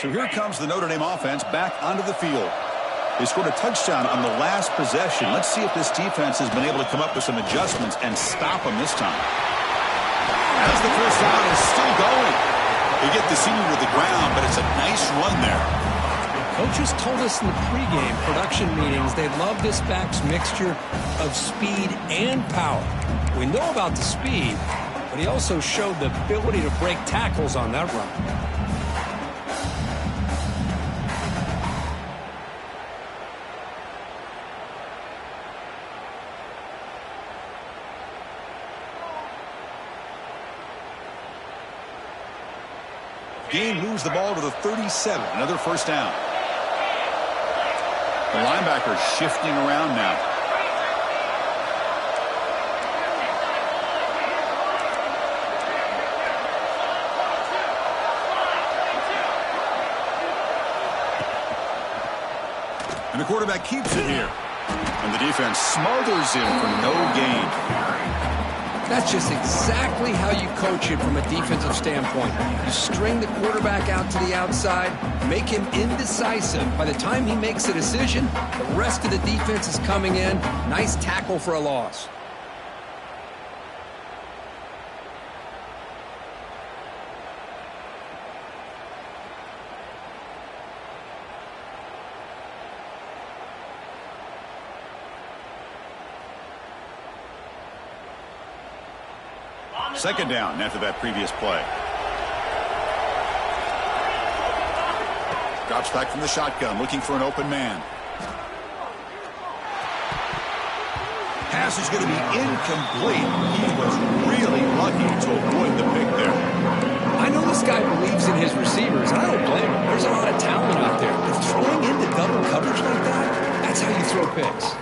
So here comes the Notre Dame offense back onto the field. They scored a touchdown on the last possession. Let's see if this defense has been able to come up with some adjustments and stop them this time. As the first down is still going. They get the senior to the ground, but it's a nice run there. Coaches told us in the pregame production meetings they love this back's mixture of speed and power. We know about the speed, but he also showed the ability to break tackles on that run. Gain moves the ball to the 37. Another first down. The linebacker shifting around now. And the quarterback keeps it here. And the defense smothers him for no gain. That's just exactly how you coach it from a defensive standpoint. You string the quarterback out to the outside, make him indecisive. By the time he makes a decision, the rest of the defense is coming in. Nice tackle for a loss. Second down after that previous play. Drops back from the shotgun, looking for an open man. Pass is going to be incomplete. He was really lucky to avoid the pick there. I know this guy believes in his receivers, and I don't blame him. There's a lot of talent out there. But throwing into double coverage like that, that's how you throw picks.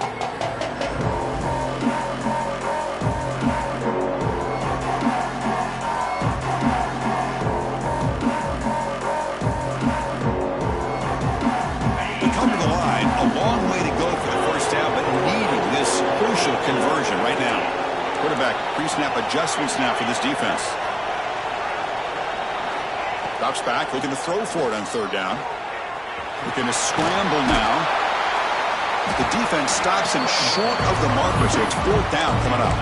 Conversion right now. Quarterback pre-snap adjustments now for this defense. Drops back, looking to throw for it on third down. Looking to scramble now. The defense stops him short of the marker, so it's fourth down coming up.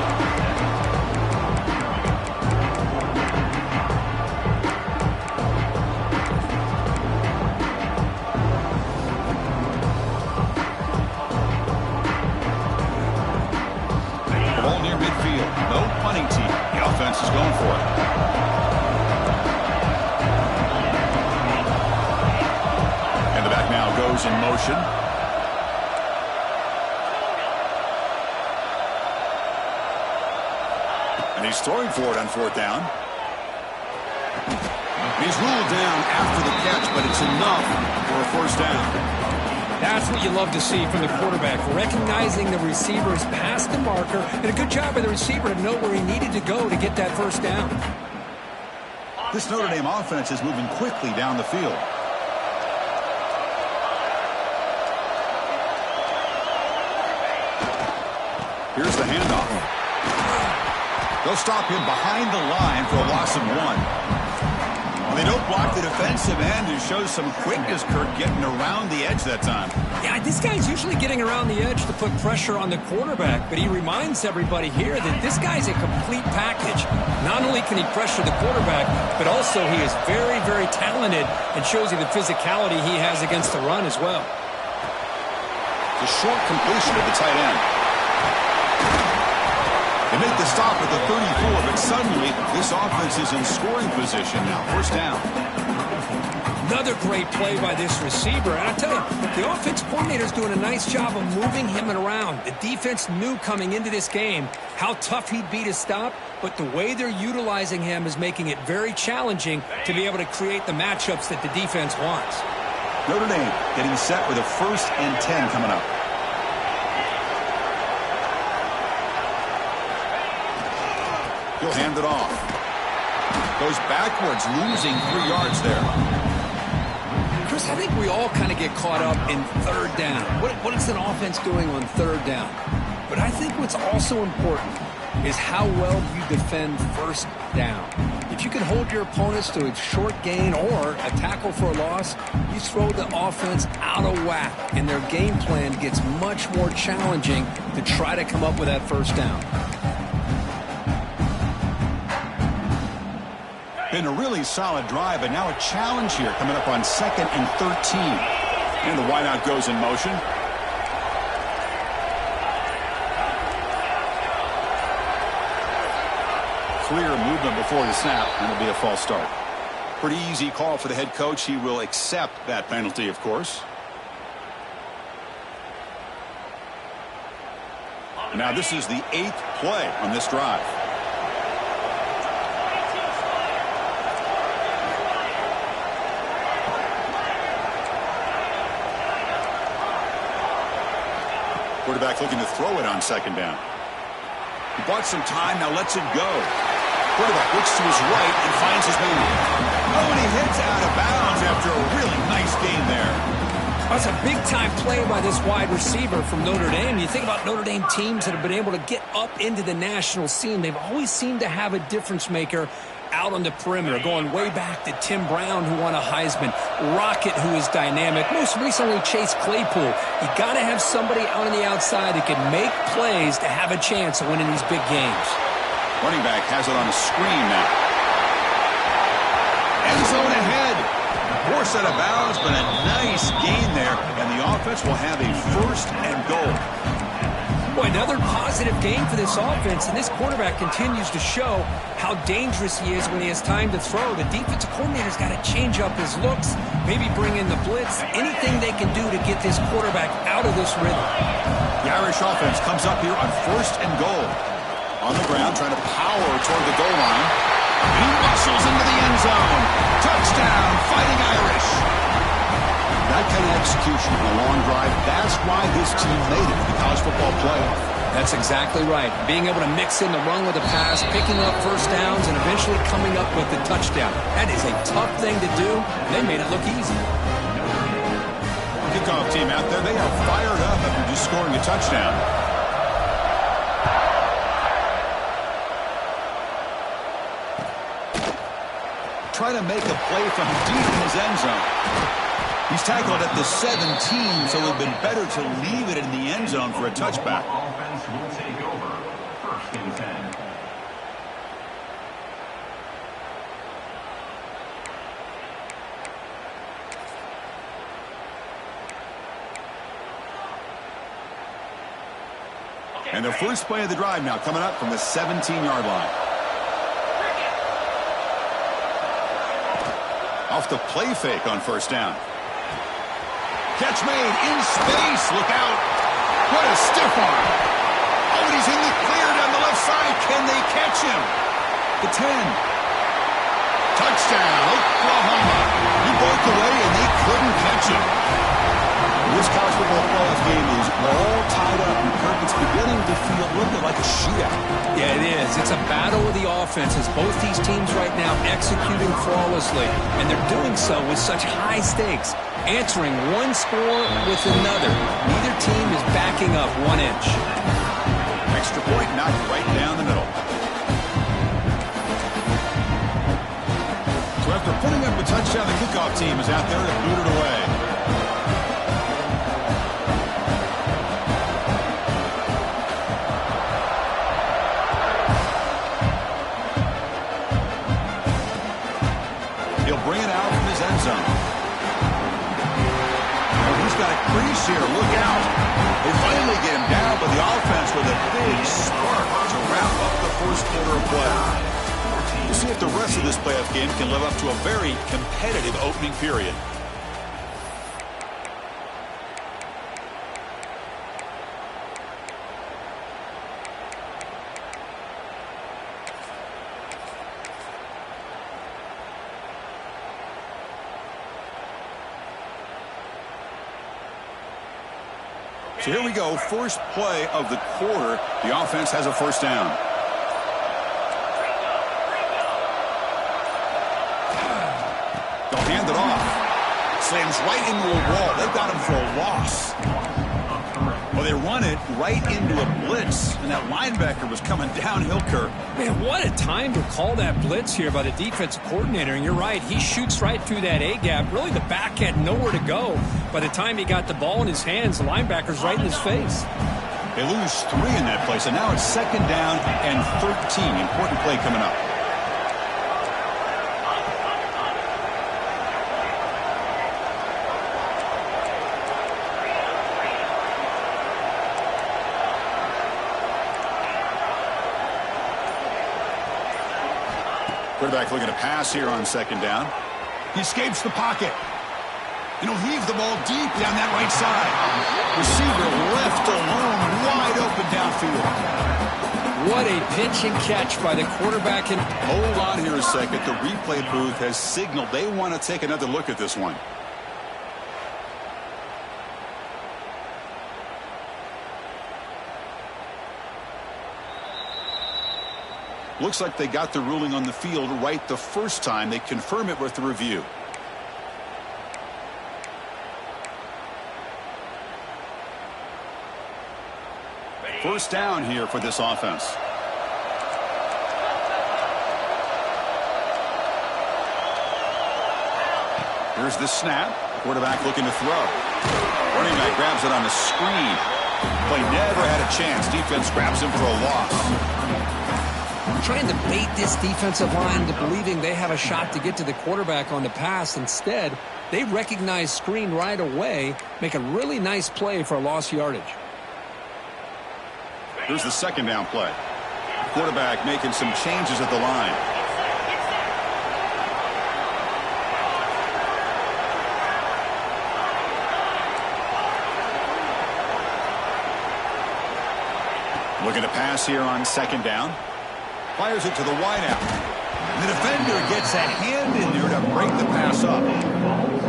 Is going for it. And the back now goes in motion. And he's throwing for it on fourth down. He's ruled down after the catch, but it's enough for a first down. That's what you love to see from the quarterback, recognizing the receiver's past the marker, and a good job by the receiver to know where he needed to go to get that first down. This Notre Dame offense is moving quickly down the field. Here's the handoff. They'll stop him behind the line for a loss of 1. They don't block the defensive end and show some quickness, Kirk, getting around the edge that time. Yeah, this guy's usually getting around the edge to put pressure on the quarterback, but he reminds everybody here that this guy's a complete package. Not only can he pressure the quarterback, but also he is very, very talented and shows you the physicality he has against the run as well. The short completion of the tight end. They make the stop at the 34, but suddenly this offense is in scoring position now. First down. Another great play by this receiver. And I tell you, the offense coordinator is doing a nice job of moving him around. The defense knew coming into this game how tough he'd be to stop, but the way they're utilizing him is making it very challenging to be able to create the matchups that the defense wants. Notre Dame getting set with a 1st and 10 coming up. He'll hand it off. Goes backwards, losing 3 yards there. Chris, I think we all kind of get caught up in third down. What is an offense doing on third down? But I think what's also important is how well you defend first down. You If you can hold your opponents to a short gain or a tackle for a loss, you throw the offense out of whack, and their game plan gets much more challenging to try to come up with that first down. Been a really solid drive, but now a challenge here coming up on 2nd and 13. And the wideout goes in motion. Clear movement before the snap, and it'll be a false start. Pretty easy call for the head coach. He will accept that penalty, of course. Now this is the 8th play on this drive. Quarterback looking to throw it on 2nd down. He bought some time, now lets it go. Quarterback looks to his right and finds his man. Oh, and he hits out of bounds after a really nice gain there. That's a big-time play by this wide receiver from Notre Dame. You think about Notre Dame teams that have been able to get up into the national scene. They've always seemed to have a difference maker out on the perimeter, going way back to Tim Brown, who won a Heisman, Rocket, who is dynamic, most recently Chase Claypool. You got to have somebody out on the outside that can make plays to have a chance of winning these big games. Running back has it on a screen now. End zone ahead. Forced out of bounds, but a nice gain there, and the offense will have a 1st and goal. Boy, another positive game for this offense, and this quarterback continues to show how dangerous he is when he has time to throw. The defensive coordinator's got to change up his looks, maybe bring in the blitz, anything they can do to get this quarterback out of this rhythm. The Irish offense comes up here on 1st and goal. On the ground, trying to power toward the goal line. He muscles into the end zone. Touchdown, Fighting Irish. That kind of execution on a long drive, that's why this team made it to the college football playoff. That's exactly right. Being able to mix in the run with the pass, picking up first downs, and eventually coming up with the touchdown. That is a tough thing to do. They made it look easy. Kickoff team out there, they are fired up after just scoring a touchdown. Trying to make a play from deep in his end zone. He's tackled at the 17, so it would have been better to leave it in the end zone for a touchback. Offense will take over. 1st and 10. And the first play of the drive now coming up from the 17-yard line. Off the play fake on 1st down. Catch made in space. Look out. What a stiff arm. Oh, and he's in the clear down the left side. Can they catch him? The 10. Touchdown, Oklahoma. He broke away and they couldn't catch him. This college football playoff game is all tied up, and Kirk, it's beginning to feel a little bit like a shootout. Yeah, it is. It's a battle of the offenses. Both these teams right now executing flawlessly, and they're doing so with such high stakes, answering one score with another. Neither team is backing up 1 inch. Extra point knocked right down the middle. So after putting up a touchdown, the kickoff team is out there to boot it away. He'll bring it out from his end zone. Oh, he's got a crease here. Look out. They finally get him down, but the offense with a big spark to wrap up the first quarter of play. We'll see if the rest of this playoff game can live up to a very competitive opening period. So here we go, first play of the quarter. The offense has a 1st down. They'll hand it off. Slams right into a wall. They've got him for a loss. Well, They run it right into a blitz, and that linebacker was coming downhill, Kirk. Man, what a time to call that blitz here by the defensive coordinator. And you're right, he shoots right through that A-gap. Really, the back had nowhere to go. By the time he got the ball in his hands, the linebacker's right in his face. They lose 3 in that play, so now it's 2nd down and 13. Important play coming up. Quarterback looking to pass here on 2nd down. He escapes the pocket. And he'll heave the ball deep down that right side. Receiver left alone, wide open downfield. What a pitch and catch by the quarterback. Hold on here a second. The replay booth has signaled they want to take another look at this one. Looks like they got the ruling on the field right the first time. They confirm it with the review. First down here for this offense. Here's the snap. Quarterback looking to throw. Running back grabs it on the screen. Play never had a chance. Defense grabs him for a loss. Trying to bait this defensive line into believing they have a shot to get to the quarterback on the pass. Instead, they recognize screen right away, make a really nice play for a lost yardage. Here's the 2nd down play. Quarterback making some changes at the line. Looking to pass here on 2nd down. Fires it to the wideout. The defender gets a hand in there to break the pass up.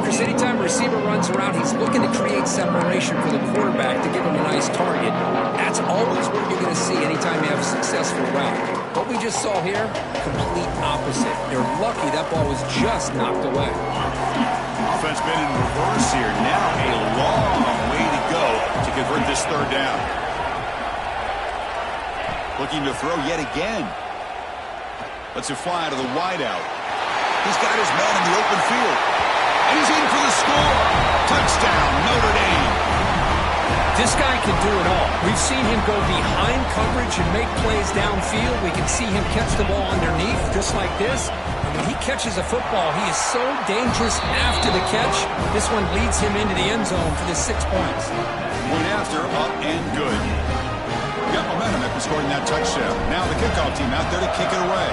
Because anytime a receiver runs around, he's looking to create separation for the quarterback to give him a nice target. That's always what you're going to see anytime you have a successful route. What we just saw here, complete opposite. They're lucky that ball was just knocked away. Offense been in reverse here. Now a long way to go to convert this 3rd down. Looking to throw yet again. Lets it fly to the wideout. He's got his man in the open field. And he's in for the score. Touchdown, Notre Dame. This guy can do it all. We've seen him go behind coverage and make plays downfield. We can see him catch the ball underneath just like this. And when he catches a football, he is so dangerous after the catch. This one leads him into the end zone for the 6 points. Point after, up and good. Got momentum after scoring that touchdown. Now the kickoff team out there to kick it away.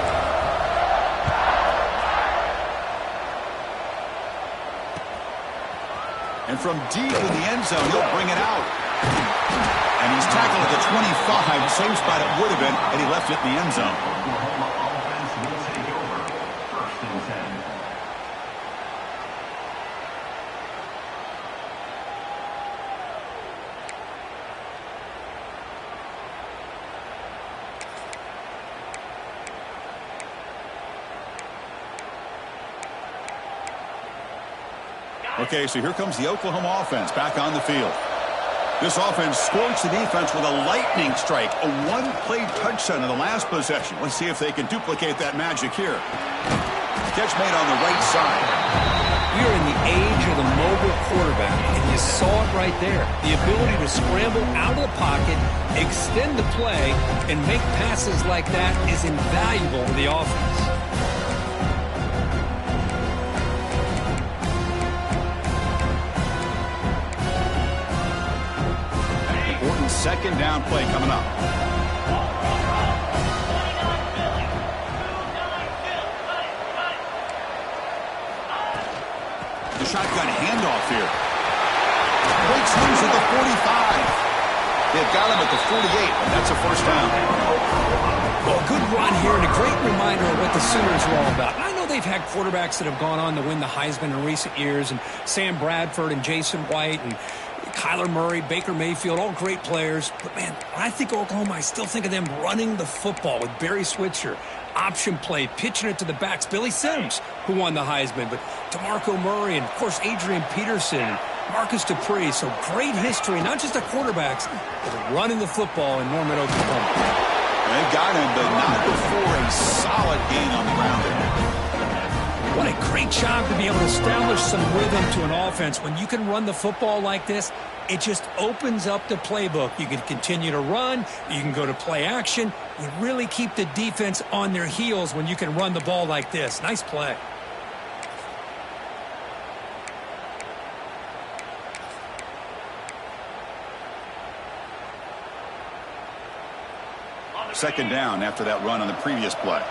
And from deep in the end zone, he'll bring it out. And he's tackled at the 25, same spot it would have been, and he left it in the end zone. Offense will take over. 1st and 10. Okay, so here comes the Oklahoma offense back on the field. This offense scorched the defense with a lightning strike, a 1-play touchdown in the last possession. Let's see if they can duplicate that magic here. Catch made on the right side. We are in the age of the mobile quarterback, and you saw it right there. The ability to scramble out of the pocket, extend the play, and make passes like that is invaluable to the offense. Important 2nd down play coming up. The shotgun handoff here. Breaks loose at the 45. They've got him at the 48, and that's a 1st down. Well, a good run here and a great reminder of what the Sooners are all about. I know they've had quarterbacks that have gone on to win the Heisman in recent years, and Sam Bradford and Jason White and Kyler Murray, Baker Mayfield, all great players. But, man, when I think Oklahoma, I still think of them running the football with Barry Switzer. Option play, pitching it to the backs. Billy Sims, who won the Heisman, but DeMarco Murray and, of course, Adrian Peterson. Marcus Dupree. So great history, not just of quarterbacks, but running the football in Norman, Oklahoma. They've got him, but not before a solid gain on the ground there. What a great job to be able to establish some rhythm to an offense. When you can run the football like this, it just opens up the playbook. You can continue to run. You can go to play action. You really keep the defense on their heels when you can run the ball like this. Nice play. Second down after that run on the previous play.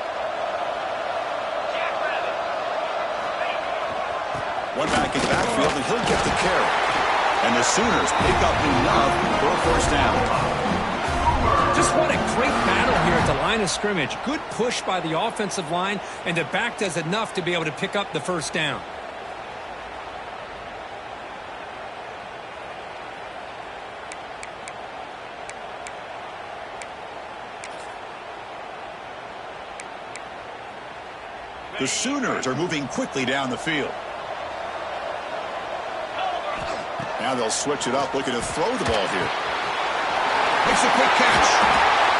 One back in the backfield, and he'll get the carry. And the Sooners pick up enough for a first down. Just what a great battle here at the line of scrimmage. Good push by the offensive line, and the back does enough to be able to pick up the first down. The Sooners are moving quickly down the field. Now they'll switch it up, looking to throw the ball here. Makes a quick catch.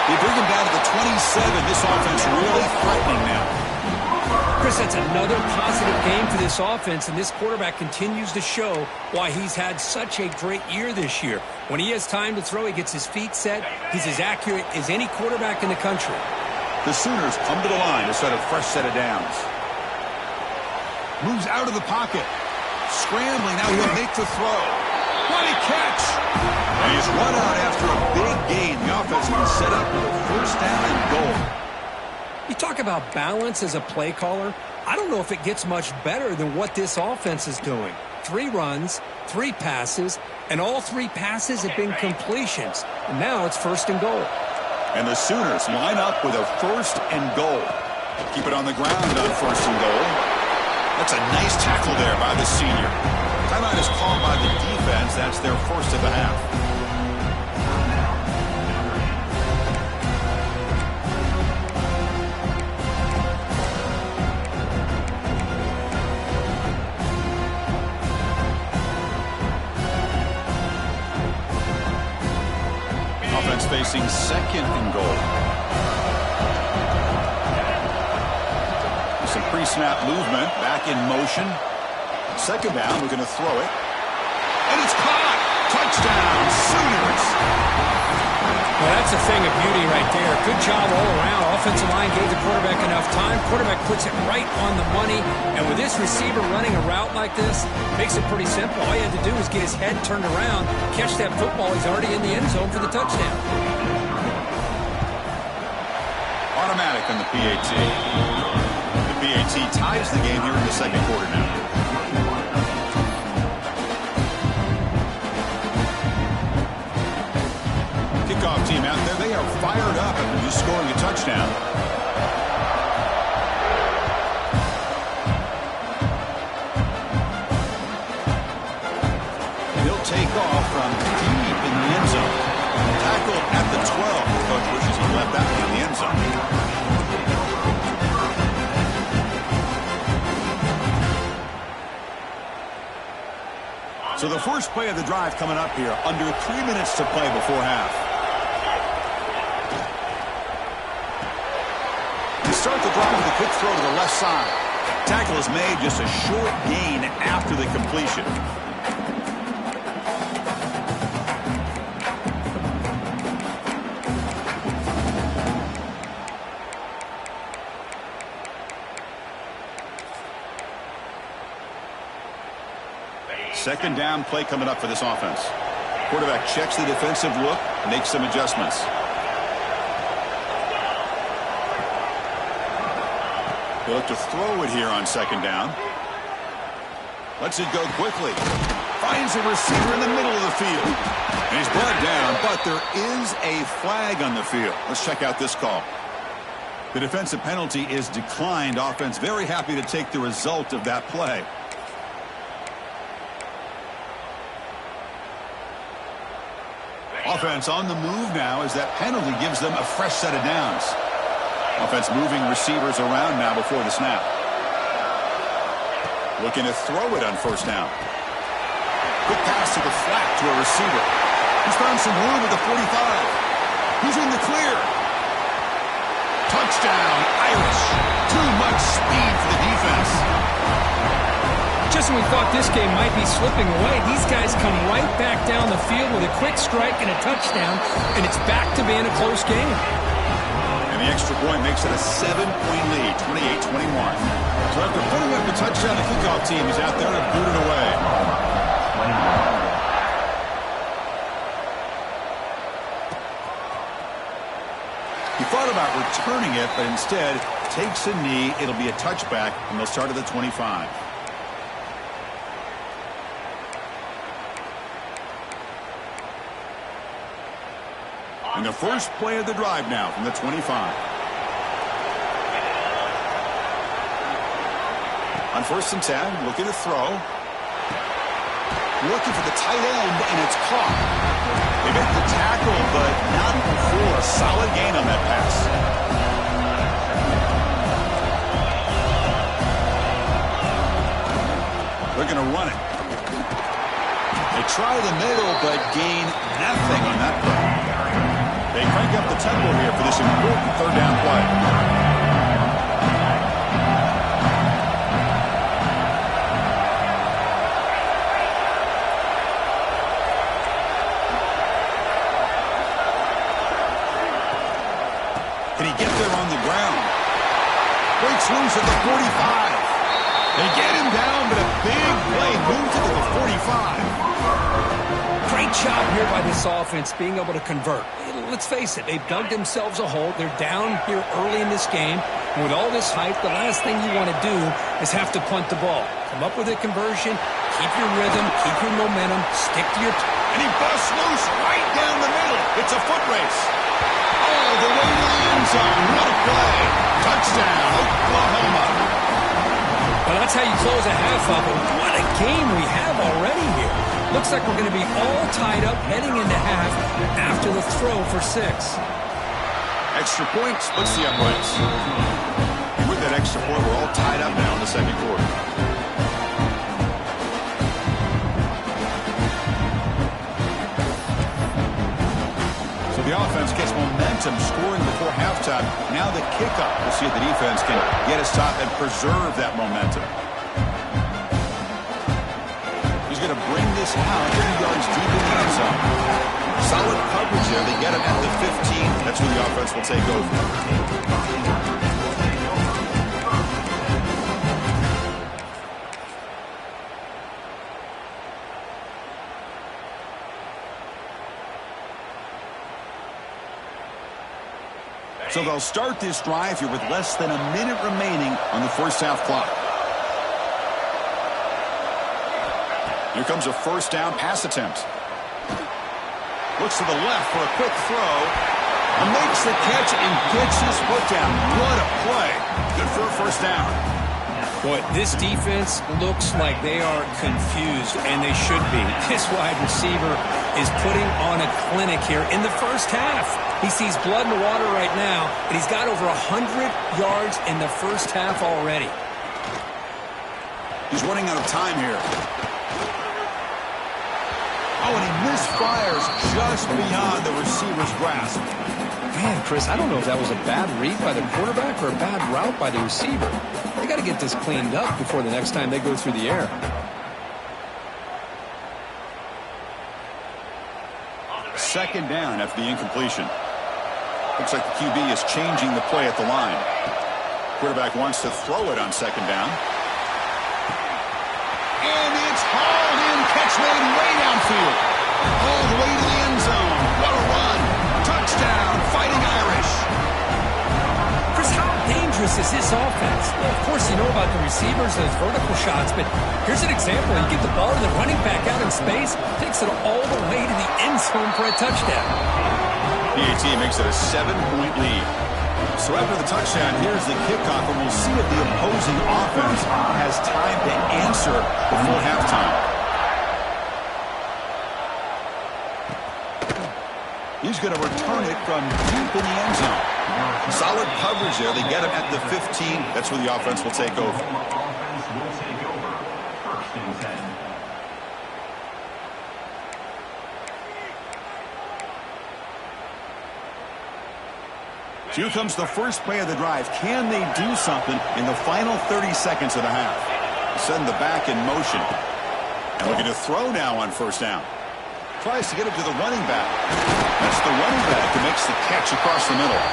They bring him down to the 27. This offense really threatening now. Chris, that's another positive game for this offense, and this quarterback continues to show why he's had such a great year this year. When he has time to throw, he gets his feet set. He's as accurate as any quarterback in the country. The Sooners come to the line to set a fresh set of downs. Moves out of the pocket. Scrambling, now he'll make the throw. What a catch! And he's run out after a big gain. The offense will set up with a first down and goal. You talk about balance as a play caller. I don't know if it gets much better than what this offense is doing. 3 runs, 3 passes, and all 3 passes have been completions. And now it's first and goal. And the Sooners line up with a first and goal. Keep it on the ground on first and goal. That's a nice tackle there by the senior. Timeout is called by the defense. That's their first of the half. Offense facing second and goal. Some pre-snap movement, back in motion. Second down, we're going to throw it. And it's caught! Touchdown, Sooners! Well, that's a thing of beauty right there. Good job all around. Offensive line gave the quarterback enough time. Quarterback puts it right on the money. And with this receiver running a route like this, makes it pretty simple. All he had to do was get his head turned around, catch that football. He's already in the end zone for the touchdown. Automatic on the PAT. The PAT ties the game here in the second quarter now. Kickoff team out there. They are fired up after just scoring a touchdown. He'll take off from deep in the end zone. Tackled at the 12. Coach wishes he left that one in the end zone. So the first play of the drive coming up here. Under 3 minutes to play before half. They start the drive with a quick throw to the left side. Tackle is made, just a short gain after the completion. Second down play coming up for this offense. Quarterback checks the defensive look, makes some adjustments. He'll look to throw it here on second down. Lets it go quickly. Finds a receiver in the middle of the field. And he's brought down, but there is a flag on the field. Let's check out this call. The defensive penalty is declined. Offense very happy to take the result of that play. Offense on the move now as that penalty gives them a fresh set of downs. Offense moving receivers around now before the snap. Looking to throw it on first down. Quick pass to the flat to a receiver. He's found some room at the 45. He's in the clear. Touchdown, Irish. Too much speed for the defense. Just when we thought this game might be slipping away, these guys come right back down the field with a quick strike and a touchdown, and it's back to being a close game. And the extra point makes it a 7-point lead, 28-21. So after putting up the touchdown, the kickoff team is out there to boot it away. He thought about returning it, but instead takes a knee. It'll be a touchback, and they'll start at the 25. And the first play of the drive now from the 25. On 1st and 10, looking to throw. Looking for the tight end, and it's caught. They make the tackle, but not before a solid gain on that pass. They're going to run it. They try the middle, but gain nothing on that play. They crank up the tempo here for this important 3rd down play. Can he get there on the ground? Breaks loose at the 45. They get him down, but a big play moves it to the 45. Great job here by this offense being able to convert. Let's face it, they've dug themselves a hole. They're down here early in this game. And with all this hype, the last thing you want to do is have to punt the ball. Come up with a conversion, keep your rhythm, keep your momentum, stick to your... And he busts loose right down the middle. It's a foot race. All the way to the end zone. What a play. Touchdown, Oklahoma. Well, that's how you close a half up. And what a game we have already here. Looks like we're going to be all tied up heading into half after the throw for 6. Extra point splits the uprights. And with that extra point, we're all tied up now in the 2nd quarter. So the offense gets momentum scoring before halftime. Now the kickoff. We'll see if the defense can get a stop and preserve that momentum. He's going to bring this out 30 yards deep in the end zone. Solid coverage there. They get him at the 15. That's where the offense will take over. So they'll start this drive here with less than a minute remaining on the 1st half clock. Here comes a 1st down pass attempt. Looks to the left for a quick throw. And makes the catch and gets his foot down. What a play. Good for a 1st down. Boy, this defense looks like they are confused, and they should be. This wide receiver is putting on a clinic here in the 1st half. He sees blood in the water right now, and he's got over 100 yards in the 1st half already. He's running out of time here. Oh, and he misfires just beyond the receiver's grasp. Man, Chris, I don't know if that was a bad read by the quarterback or a bad route by the receiver. They got to get this cleaned up before the next time they go through the air. Second down after the incompletion. Looks like the QB is changing the play at the line. Quarterback wants to throw it on 2nd down. And it's hauled in, catch made way downfield. All the way to the end zone. What a run. Touchdown, Fighting Irish. Chris, how dangerous is this offense? Well, of course, you know about the receivers, those vertical shots, but here's an example. You get the ball to the running back out in space, takes it all the way to the end zone for a touchdown. PAT makes it a 7-point lead. So after the touchdown, here's the kickoff, and we'll see if the opposing offense has time to answer before halftime. He's going to return it from deep in the end zone. Solid coverage there. They get him at the 15. That's where the offense will take over. Here comes the first play of the drive. Can they do something in the final 30 seconds of the half? Send the back in motion. And looking to throw now on first down. Tries to get it to the running back. That's the running back who makes the catch across the middle.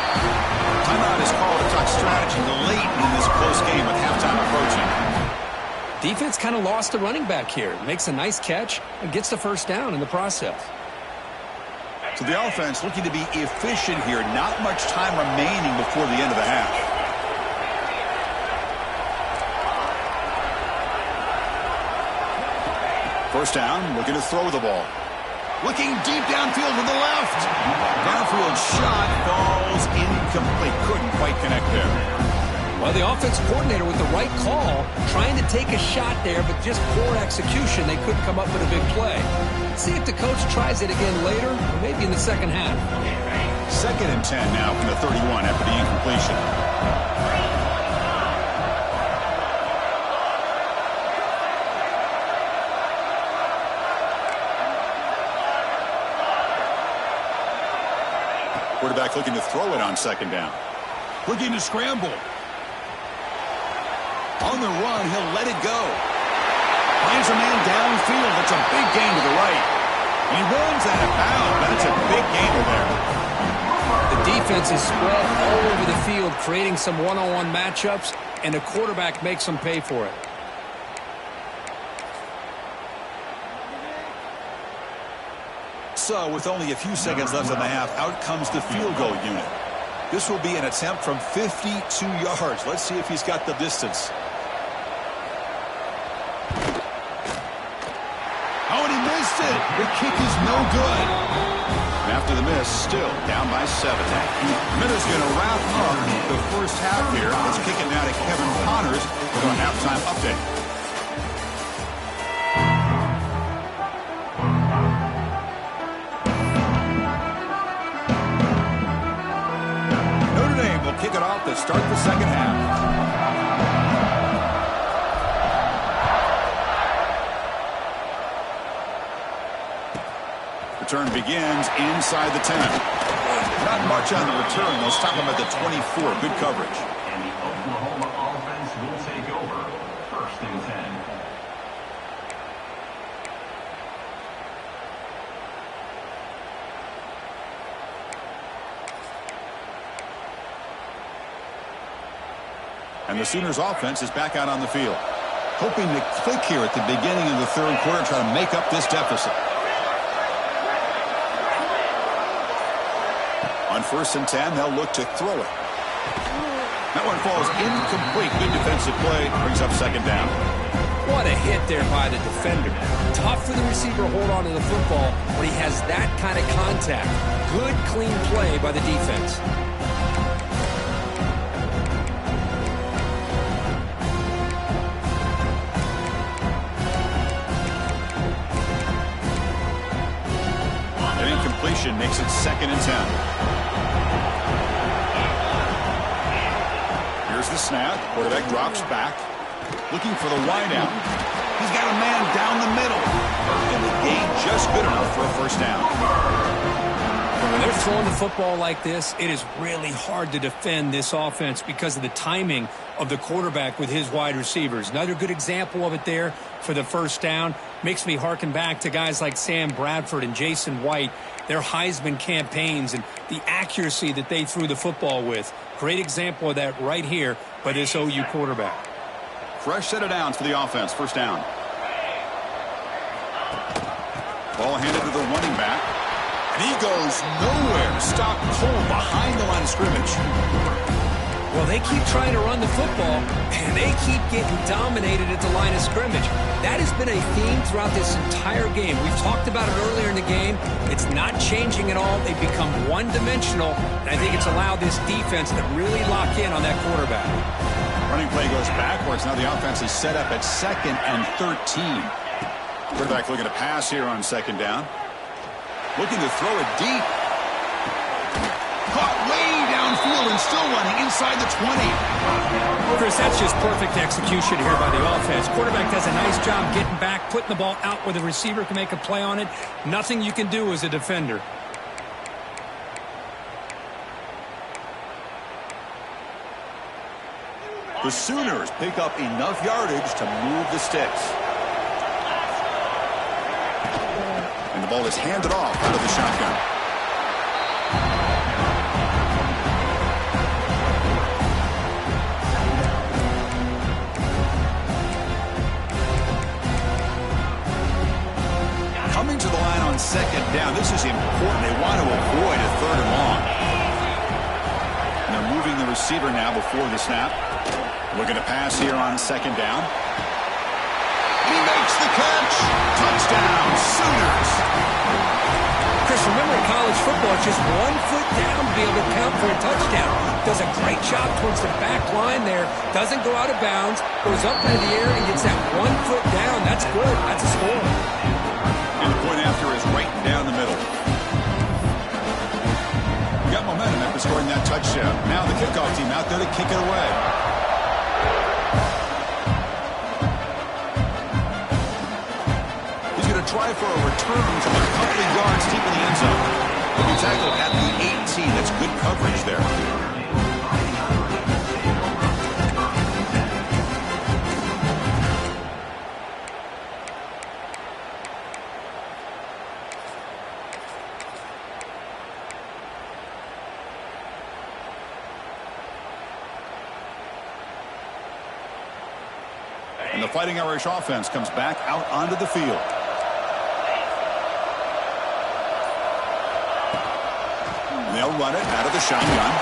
Timeout is called to talk strategy late in this close game with halftime approaching. Defense kind of lost the running back here. Makes a nice catch and gets the first down in the process. So the offense looking to be efficient here. Not much time remaining before the end of the half. First down, looking to throw the ball. Looking deep downfield to the left. Downfield shot falls incomplete. Couldn't quite connect there. Well, the offensive coordinator with the right call, trying to take a shot there, but just poor execution. They couldn't come up with a big play. Let's see if the coach tries it again later, or maybe in the second half. 2nd and 10 now from the 31 after the incompletion. Quarterback looking to throw it on 2nd down. Looking to scramble. On the run, he'll let it go. Finds a man downfield. That's a big gain to the right. And he runs out of bounds. That's a big gainer there. The defense is spread all over the field, creating some one-on-one matchups, and the quarterback makes them pay for it. So, with only a few seconds left in the half, out comes the field goal unit. This will be an attempt from 52 yards. Let's see if he's got the distance. Oh, and he missed it. The kick is no good. And after the miss, still down by 7. Minutes going to wrap up the first half here. Let's kick it now to Kevin Connors with our halftime update. Kick it off to start the second half. Return begins inside the 10. Not much on the return. They'll stop him at the 24. Good coverage. And the Oklahoma offense will take over. 1st and 10. And the Sooners offense is back out on the field. Hoping to click here at the beginning of the 3rd quarter, try to make up this deficit. On 1st and 10, they'll look to throw it. That one falls incomplete. Good defensive play. Brings up 2nd down. What a hit there by the defender. Tough for the receiver to hold on to the football when he has that kind of contact. Good, clean play by the defense. Makes it 2nd and 10. Here's the snap. Quarterback drops back. Looking for the wideout. He's got a man down the middle. And the gain just good enough for a first down. When they're throwing the football like this, it is really hard to defend this offense because of the timing of the quarterback with his wide receivers. Another good example of it there for the first down. Makes me harken back to guys like Sam Bradford and Jason White, their Heisman campaigns and the accuracy that they threw the football with. Great example of that right here by this OU quarterback. Fresh set of downs for the offense. First down. Ball handed to the running back. And he goes nowhere. Stop cold behind the line of scrimmage. Well, they keep trying to run the football, and they keep getting dominated at the line of scrimmage. That has been a theme throughout this entire game. We've talked about it earlier in the game. It's not changing at all. They've become one-dimensional, and I think it's allowed this defense to really lock in on that quarterback. Running play goes backwards. Now the offense is set up at 2nd and 13. Quarterback looking to pass here on 2nd down. Looking to throw it deep. Caught way downfield and still running inside the 20. Chris, that's just perfect execution here by the offense. Quarterback does a nice job getting back, putting the ball out where the receiver can make a play on it. Nothing you can do as a defender. The Sooners pick up enough yardage to move the sticks. And the ball is handed off out of the shotgun. Coming to the line on second down. This is important. They want to avoid a third and long. And they're moving the receiver now before the snap. Looking to pass here on second down. He makes the catch. Touchdown, Sooners. Chris, remember in college football, it's just 1 foot down to be able to count for a touchdown. Does a great job towards the back line there. Doesn't go out of bounds. Goes up into the air and gets that 1 foot down. That's good. That's a score. And the point after is right down the middle. Got momentum after scoring that touchdown. Now the kickoff team out there to kick it away. He's going to try for a return from a couple of yards deep in the end zone. He'll be tackled at the 18. That's good coverage there. And the Fighting Irish offense comes back out onto the field. And they'll run it out of the shotgun.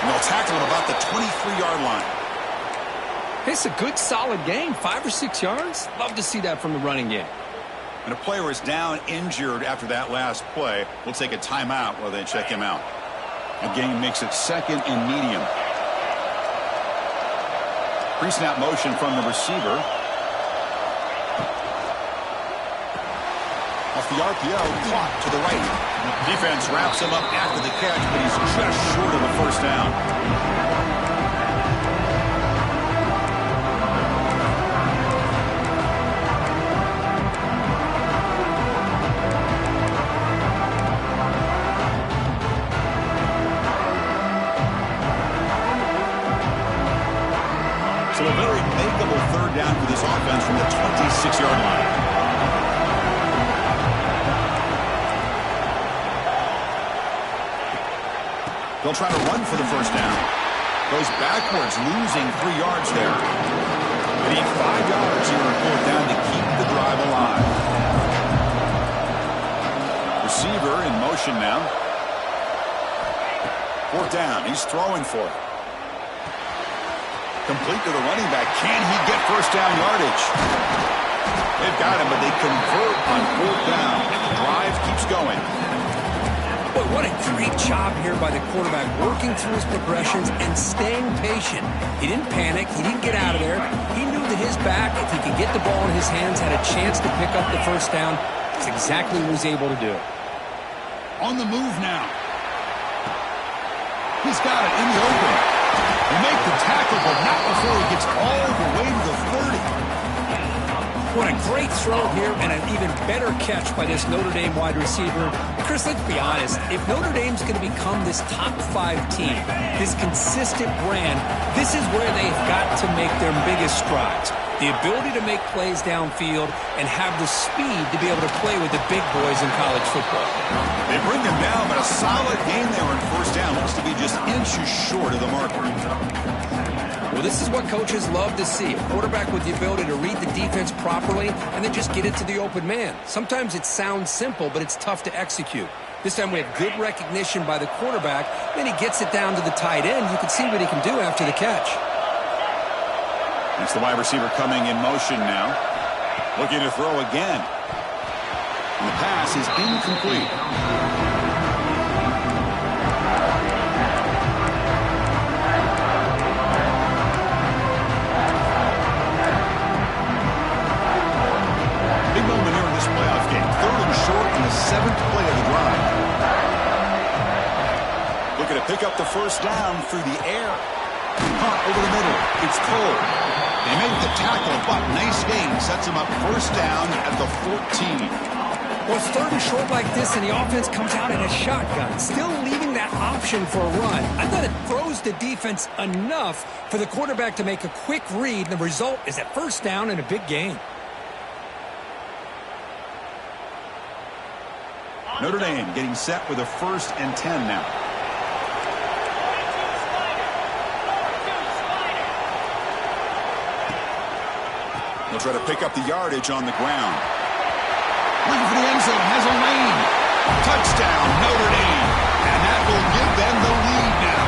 And they'll tackle him about the 23-yard line. It's a good, solid game. 5 or 6 yards. Love to see that from the running game. And a player is down injured after that last play. We'll take a timeout while they check him out. The game makes it second and medium. Pre-snap motion from the receiver. Off the RPO, clock to the right. Defense wraps him up after the catch, but he's just short of the first down. So a very makeable third down for this offense from the 26-yard line. They'll try to run for the first down. Goes backwards, losing 3 yards there. They need 5 yards here on fourth down to keep the drive alive. Receiver in motion now. Fourth down, he's throwing for it. Complete to the running back. Can he get first down yardage? They've got him, but they convert on fourth down. The drive keeps going. But what a great job here by the quarterback, working through his progressions and staying patient. He didn't panic. He didn't get out of there. He knew that his back, if he could get the ball in his hands, had a chance to pick up the first down. That's exactly what he was able to do. On the move now. He's got it in the open. They make the tackle, but not before he gets all the way to the 30. What a great throw here and an even better catch by this Notre Dame wide receiver. Chris, let's be honest. If Notre Dame's going to become this top 5 team, this consistent brand, this is where they've got to make their biggest strides. The ability to make plays downfield and have the speed to be able to play with the big boys in college football. They bring them down, but a solid game there on first down. Looks to be just inches short of the marker. Well, this is what coaches love to see. A quarterback with the ability to read the defense properly and then just get it to the open man. Sometimes it sounds simple, but it's tough to execute. This time we have good recognition by the quarterback. Then he gets it down to the tight end. You can see what he can do after the catch. It's the wide receiver coming in motion now. Looking to throw again. And the pass is incomplete. Seventh play of the drive. Looking to pick up the first down through the air. Caught over the middle. It's Cole. They make the tackle, but nice game. Sets him up first down at the 14. Well, it's third and short like this, and the offense comes out in a shotgun, still leaving that option for a run. I thought it throws exposed the defense enough for the quarterback to make a quick read, and the result is a first down and a big gain. Notre Dame getting set with a 1st and 10 now. They'll try to pick up the yardage on the ground. Looking for the end zone, has a lane. Touchdown, Notre Dame. And that will give them the lead now.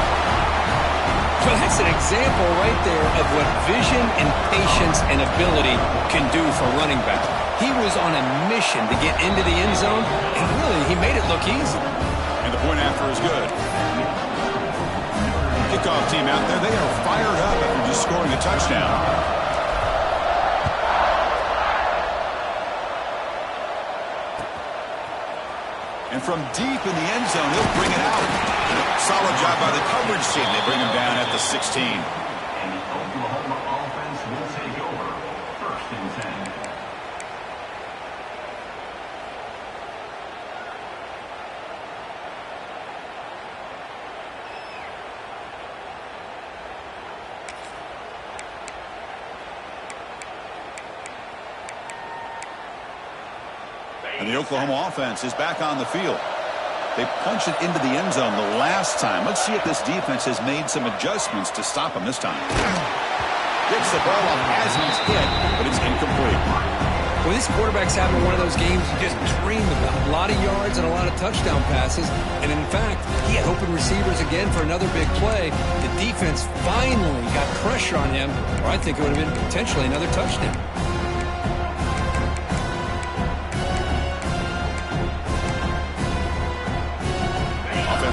Well, that's an example right there of what vision and patience and ability can do for a running back. He was on a mission to get into the end zone, and really, he made it look easy. And the point after is good. Kickoff team out there, they are fired up after just scoring a touchdown. And from deep in the end zone, he'll bring it out. Solid job by the coverage team. They bring him down at the 16. And the Oklahoma offense will take over. 1st and 10. And the Oklahoma offense is back on the field. They punched it into the end zone the last time. Let's see if this defense has made some adjustments to stop him this time. Gets the ball up as he's hit, but it's incomplete. Well, this quarterback's having one of those games you just dream about. A lot of yards and a lot of touchdown passes. And in fact, he had open receivers again for another big play. The defense finally got pressure on him, or I think it would have been potentially another touchdown.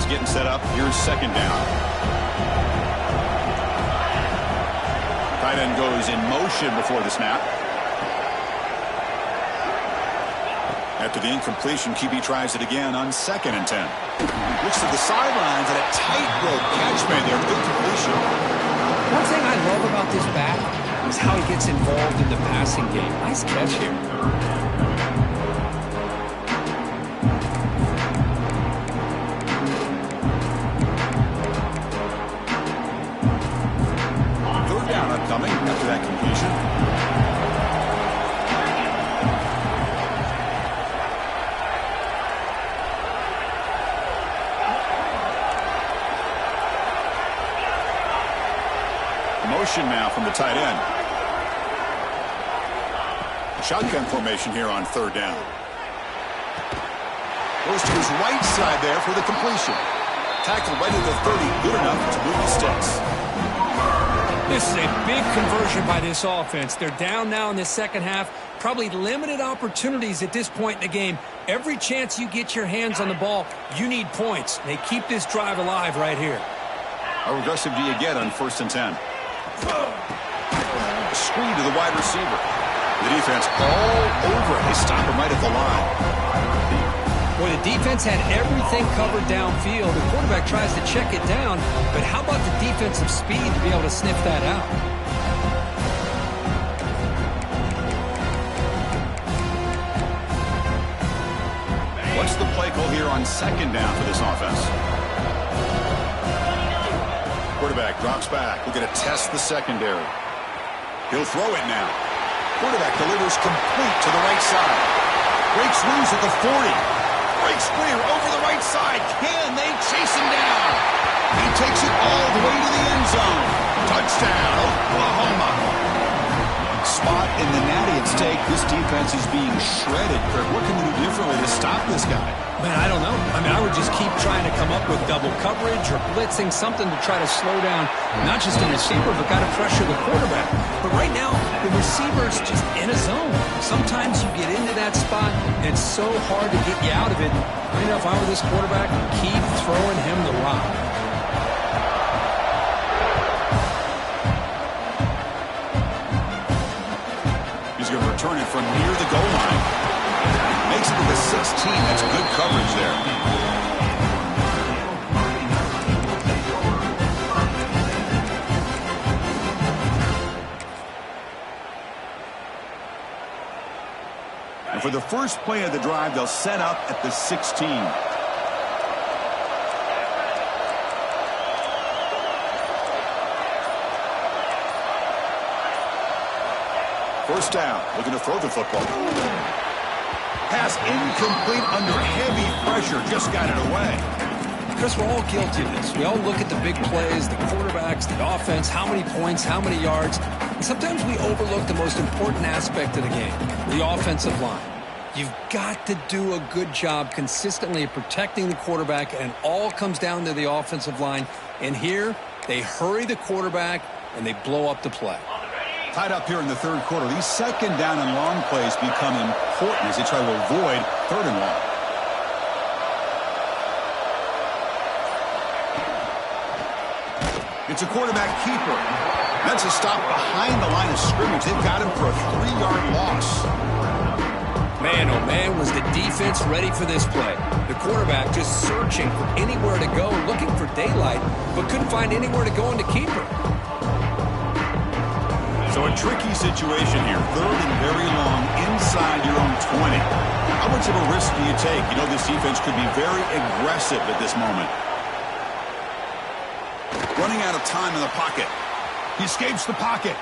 Getting set up. Here's 2nd down. Tight end goes in motion before the snap. After the incompletion, QB tries it again on 2nd and 10. Looks to the sidelines and a tightrope catch made there. Good completion. One thing I love about this back is how he gets involved in the passing game. Nice catch here. 3rd down upcoming after that completion. Motion now from the tight end. Shotgun formation here on 3rd down. Goes to his right side there for the completion. Tackle right at the 30. Good enough to move the sticks. This is a big conversion by this offense. They're down now in the second half. Probably limited opportunities at this point in the game. Every chance you get your hands on the ball, you need points. They keep this drive alive right here. How aggressive do you get on 1st and 10? Screen to the wide receiver. The defense all over it. They stop him right at the line. Boy, the defense had everything covered downfield. The quarterback tries to check it down, but how about the defensive speed to be able to sniff that out? What's the play call here on 2nd down for this offense? Quarterback drops back. We're going to test the secondary. He'll throw it now. Quarterback delivers complete to the right side. Breaks loose at the 40. Breaks clear over the right side. Can they chase him down? He takes it all the way to the end zone. Touchdown, Oklahoma. Spot in the natty at stake. This defense is being shredded. Kirk, what can they do differently to stop this guy? Man, I don't know. I mean, I would just keep trying to come up with double coverage or blitzing, something to try to slow down not just the receiver, but got to pressure the quarterback. But right now, the receiver's just in a zone. Sometimes you get into that spot, and it's so hard to get you out of it. I know if I were this quarterback, keep throwing him the rock. He's going to return it from near the goal line. Makes it to the 16. That's good coverage there. And for the first play of the drive, they'll set up at the 16. First down, looking to throw the football. Pass incomplete under heavy pressure, just got it away. Chris, we're all guilty of this. We all look at the big plays, the quarterbacks, the offense, how many points, how many yards. And sometimes we overlook the most important aspect of the game, the offensive line. You've got to do a good job consistently of protecting the quarterback, and it all comes down to the offensive line. And here, they hurry the quarterback, and they blow up the play. Tied up here in the third quarter. These second down and long plays become important as they try to avoid third and long. It's a quarterback keeper. That's a stop behind the line of scrimmage. They've got him for a 3-yard loss. Man, oh man, was the defense ready for this play. The quarterback just searching for anywhere to go, looking for daylight, but couldn't find anywhere to go in the keeper. So a tricky situation here. Third and very long inside your own 20. How much of a risk do you take? You know this defense could be very aggressive at this moment. Running out of time in the pocket. He escapes the pocket.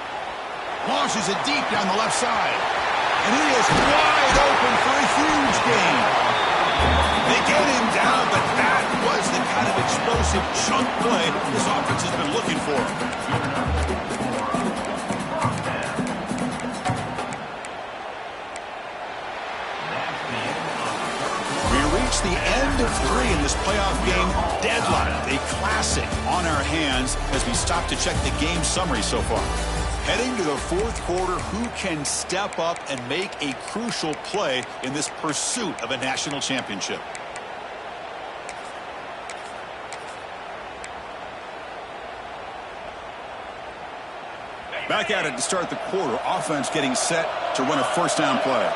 Launches it deep down the left side. And he is wide open for a huge gain. They get him down, but that was the kind of explosive chunk play this offense has been looking for. We reach the end of 3 in this playoff game deadline. A classic on our hands as we stop to check the game summary so far. Heading to the fourth quarter, who can step up and make a crucial play in this pursuit of a national championship? Back at it to start the quarter. Offense getting set to run a first down play.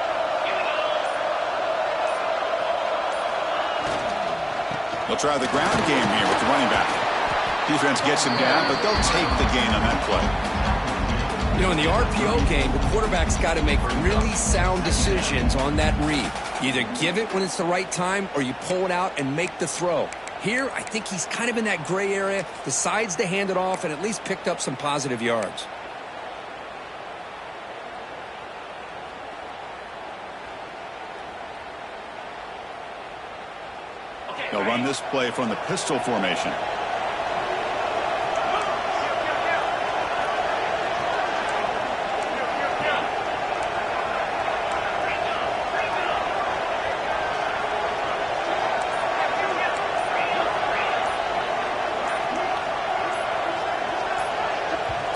They'll try the ground game here with the running back. Defense gets him down, but they'll take the gain on that play. You know, in the RPO game, the quarterback's got to make really sound decisions on that read. You either give it when it's the right time or you pull it out and make the throw. Here, I think he's kind of in that gray area, decides to hand it off and at least picked up some positive yards. They'll run this play from the pistol formation.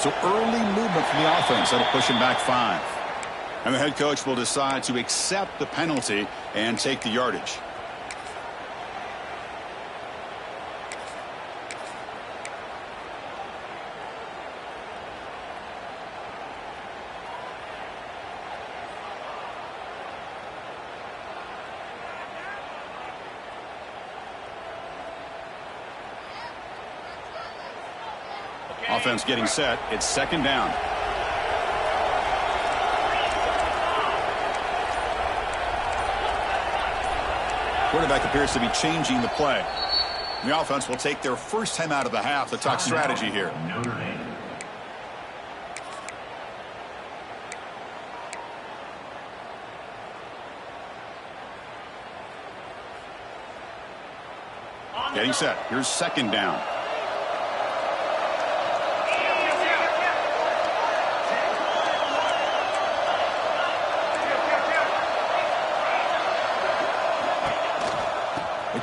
So early movement from the offense that'll push him back 5. And the head coach will decide to accept the penalty and take the yardage. Offense getting set. It's second down. Quarterback appears to be changing the play. The offense will take their first time out of the half to talk strategy here. Getting set. Here's second down.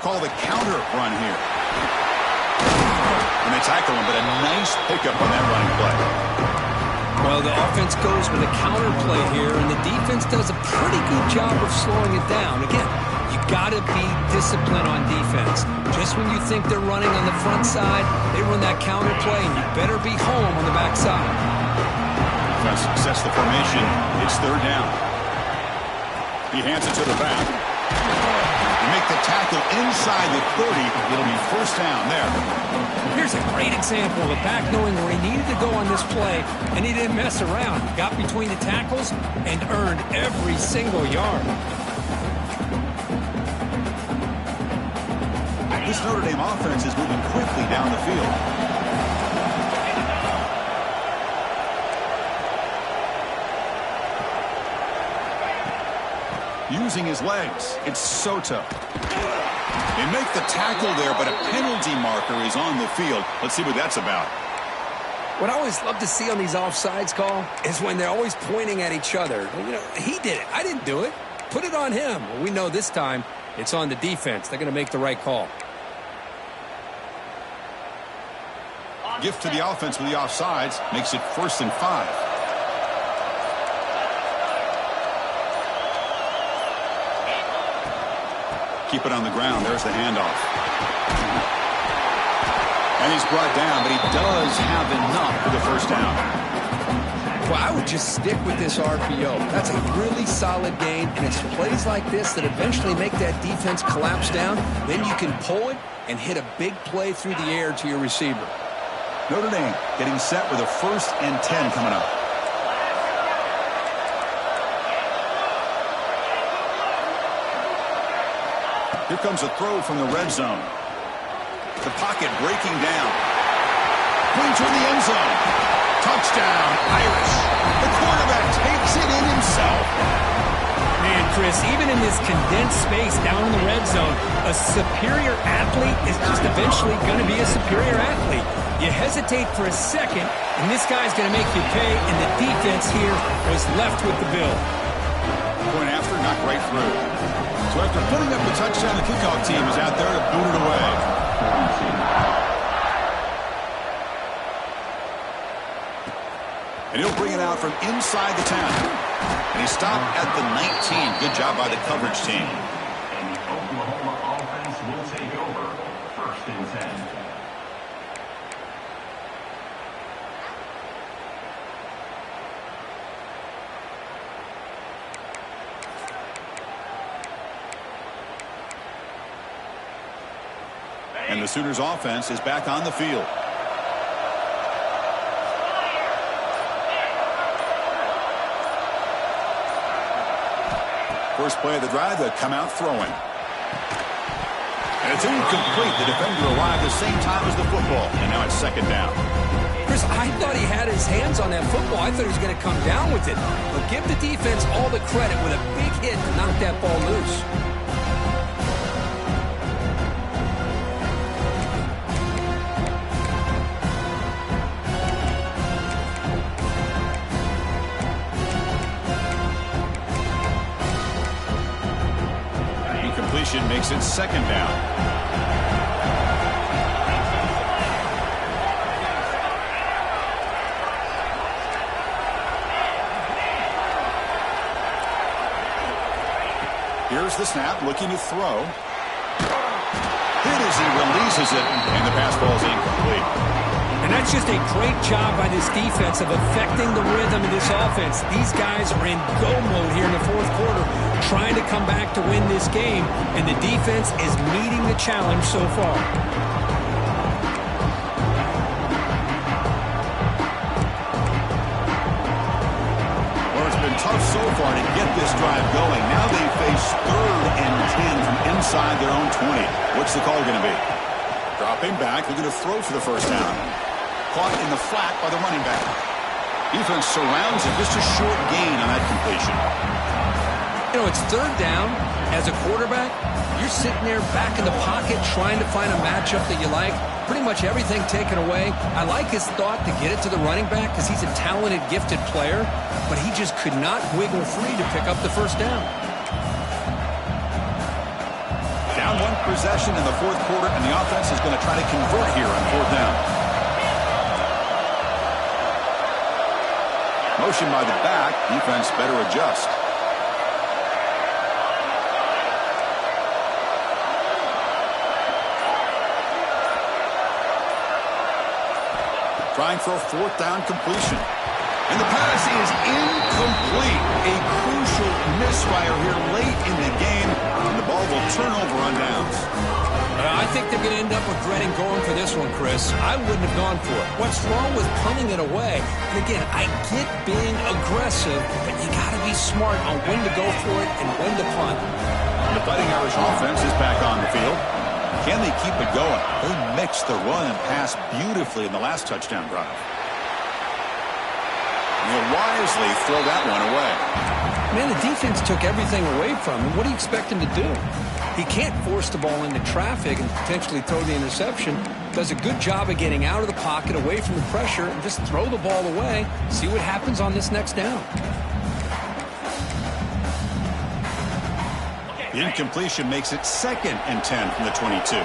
Call the counter run here. And they tackle him, but a nice pickup on that running play. Well, the offense goes with a counter play here, and the defense does a pretty good job of slowing it down. Again, you got to be disciplined on defense. Just when you think they're running on the front side, they run that counter play, and you better be home on the back side. Defense sets the formation. It's third down. He hands it to the back. Make the tackle inside the 30. It'll be first down there. Here's a great example of a back knowing where he needed to go on this play, and he didn't mess around. He got between the tackles and earned every single yard. This Notre Dame offense is moving quickly down the field. using his legs. It's so tough. They make the tackle there, but a penalty marker is on the field. Let's see what that's about. What I always love to see on these offsides call is when they're always pointing at each other. You know, he did it. I didn't do it. Put it on him. Well, we know this time it's on the defense. They're going to make the right call. Gift to the offense with the offsides makes it 1st and 5. Keep it on the ground. There's the handoff. And he's brought down, but he does have enough for the first down. Well, I would just stick with this RPO. That's a really solid gain, and it's plays like this that eventually make that defense collapse down. Then you can pull it and hit a big play through the air to your receiver. Notre Dame getting set with a 1st and 10 coming up. Here comes a throw from the red zone. The pocket breaking down. Going toward the end zone. Touchdown, Irish. The quarterback takes it in himself. Man, Chris, even in this condensed space down in the red zone, a superior athlete is just eventually going to be a superior athlete. You hesitate for a second, and this guy's going to make you pay, and the defense here was left with the bill. Going after, knocked right through. So after putting up the touchdown, the kickoff team is out there to boot it away. And he'll bring it out from inside the 10. And he stopped at the 19. Good job by the coverage team. And the Oklahoma offense will take over. 1st and 10. And the Sooners offense is back on the field. First play of the drive, they come out throwing. And it's incomplete. The defender arrived the same time as the football. And now it's 2nd down. Chris, I thought he had his hands on that football. I thought he was going to come down with it. But give the defense all the credit with a big hit to knock that ball loose. Makes it 2nd down. Here's the snap, looking to throw. Hit as he releases it, and the pass ball is incomplete. And that's just a great job by this defense of affecting the rhythm of this offense. These guys are in go mode here in the 4th quarter, trying to come back to win this game, and the defense is meeting the challenge so far. Well, it's been tough so far to get this drive going. Now they face 3rd and 10 from inside their own 20. What's the call going to be? Dropping back, looking to throw for the first down. Caught in the flat by the running back. Defense surrounds him. Just a short gain on that completion. You know, it's 3rd down. As a quarterback, you're sitting there back in the pocket trying to find a matchup that you like. Pretty much everything taken away. I like his thought to get it to the running back because he's a talented, gifted player, but he just could not wiggle free to pick up the first down. Down 1 possession in the 4th quarter, and the offense is going to try to convert here on 4th down. Motion by the back. Defense better adjust. Trying for a 4th down completion. And the pass is incomplete. A crucial misfire here late in the game. And the ball will turn over on downs. I think they're going to end up regretting going for this one, Chris. I wouldn't have gone for it. What's wrong with punting it away? And again, I get being aggressive, but you got to be smart on when to go for it and when to punt. The Fighting Irish offense is back on the field. Can they keep it going? They mixed the run and pass beautifully in the last touchdown drive. And they'll wisely throw that one away. Man, the defense took everything away from him. What do you expect him to do? He can't force the ball into traffic and potentially throw the interception. Does a good job of getting out of the pocket, away from the pressure, and just throw the ball away. See what happens on this next down. The incompletion makes it 2nd and 10 from the 22.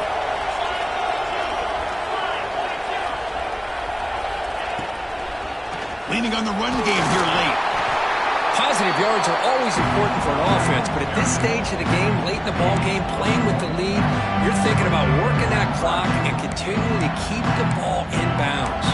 Leaning on the run game here late. Positive yards are always important for an offense, but at this stage of the game, late in the ball game, playing with the lead, you're thinking about working that clock and continuing to keep the ball in bounds.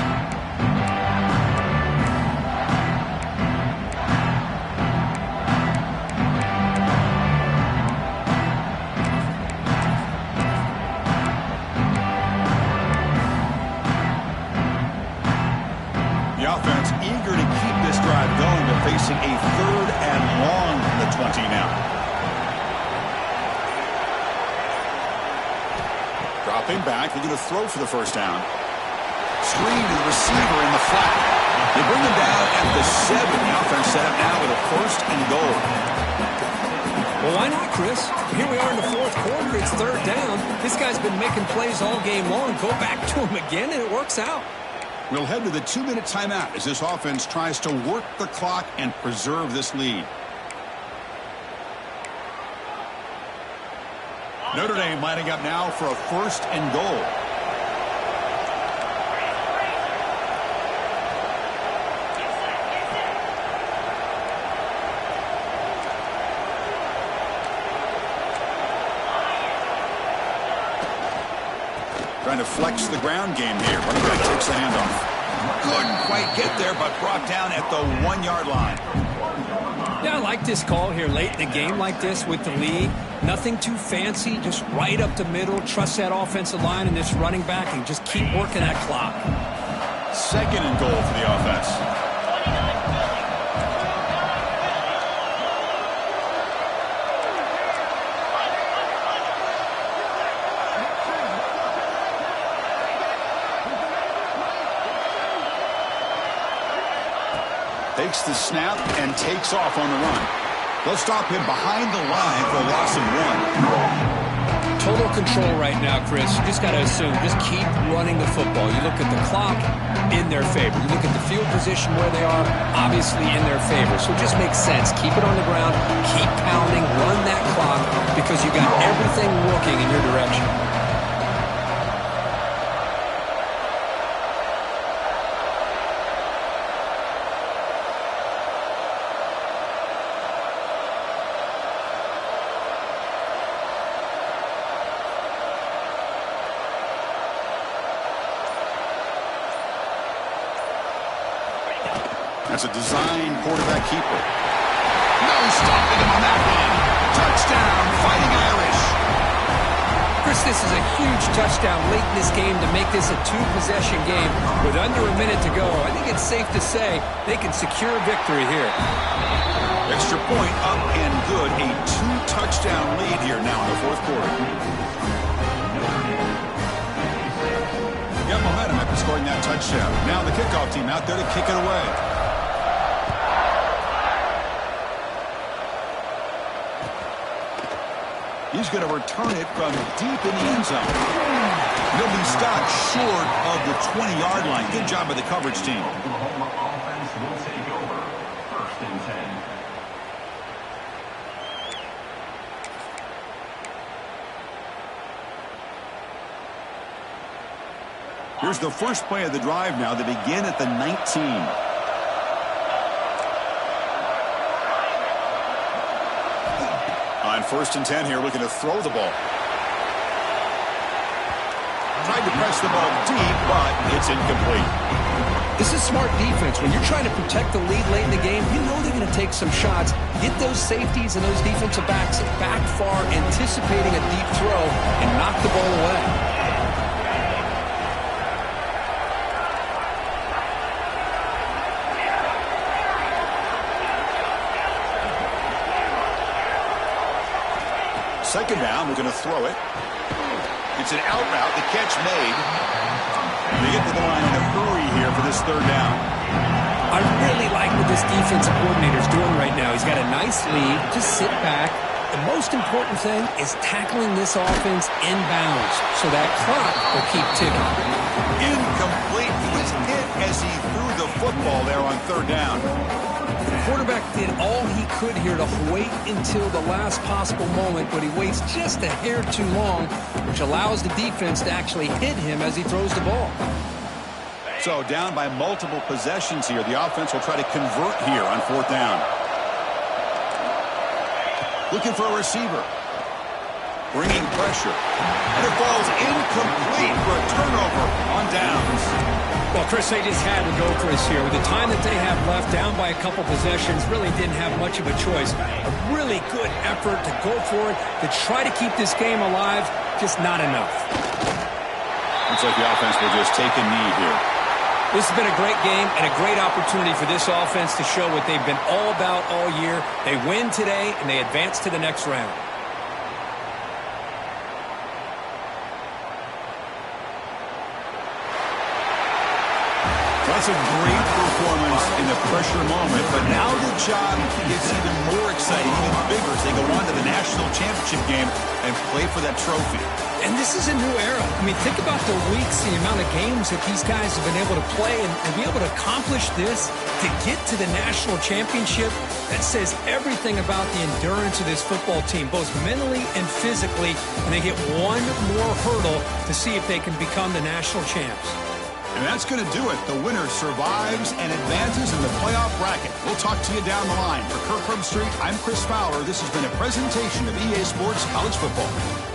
The offense eager to keep this drive going, but facing a 3rd and long from the 20 now. Dropping back, they're going to throw for the first down. Screen to the receiver in the flat. They bring him down at the 7. The offense set up now with a 1st and goal. Well, why not, Chris? Here we are in the 4th quarter. It's 3rd down. This guy's been making plays all game long. Go back to him again, and it works out. We'll head to the 2-minute timeout as this offense tries to work the clock and preserve this lead. Notre Dame lining up now for a 1st and goal. Trying to flex the ground game here. Running back takes the handoff. Couldn't quite get there, but brought down at the 1-yard line. Yeah, I like this call here late in a game like this with the lead. Nothing too fancy, just right up the middle. Trust that offensive line and this running back and just keep working that clock. 2nd and goal for the offense. Takes the snap and takes off on the run. They'll stop him behind the line for a loss of 1. Total control right now, Chris. You just got to assume, just keep running the football. You look at the clock, in their favor. You look at the field position where they are, obviously in their favor. So it just makes sense. Keep it on the ground, keep pounding, run that clock, because you got everything working in your direction. That's a design quarterback keeper. No stopping him on that one. Touchdown, Fighting Irish. Chris, this is a huge touchdown late in this game to make this a 2-possession game with under a minute to go. I think it's safe to say they can secure victory here. Extra point up and good. A 2-touchdown lead here now in the 4th quarter. Got momentum after scoring that touchdown. Now the kickoff team out there to kick it away. He's going to return it from deep in the end zone. He'll be stopped short of the 20-yard line. Good job by the coverage team. Oklahoma offense will take over. 1st and 10. Here's the first play of the drive now. They begin at the 19. On 1st and 10 here, looking to throw the ball. Tried to press the ball deep, but it's incomplete. This is smart defense. When you're trying to protect the lead late in the game, you know they're going to take some shots. Get those safeties and those defensive backs back far, anticipating a deep throw, and knock the ball away. Second down, we're going to throw it. It's an out route, the catch made. They get to the line in a hurry here for this 3rd down. I really like what this defensive coordinator is doing right now. He's got a nice lead. Just sit back. The most important thing is tackling this offense inbounds so that clock will keep ticking. Incomplete. He was hit as he threw the football there on third down. The quarterback did all he could here to wait until the last possible moment, but he waits just a hair too long, which allows the defense to actually hit him as he throws the ball. So down by multiple possessions here. The offense will try to convert here on fourth down. Looking for a receiver. Bringing pressure. And it falls incomplete for a turnover on downs. Well, Chris, they just had to go for us here. With the time that they have left, down by a couple possessions, really didn't have much of a choice. A really good effort to go for it, to try to keep this game alive, just not enough. Looks like the offense will just take a knee here. This has been a great game and a great opportunity for this offense to show what they've been all about all year. They win today, and they advance to the next round. That's a great performance in the pressure moment, but now the job gets even more exciting, even bigger as they go on to the national championship game and play for that trophy. And this is a new era. I mean, think about the weeks, the amount of games that these guys have been able to play and be able to accomplish this, to get to the national championship. That says everything about the endurance of this football team, both mentally and physically, and they get one more hurdle to see if they can become the national champs. And that's going to do it. The winner survives and advances in the playoff bracket. We'll talk to you down the line. For Kirk Herbstreit, I'm Chris Fowler. This has been a presentation of EA Sports College Football.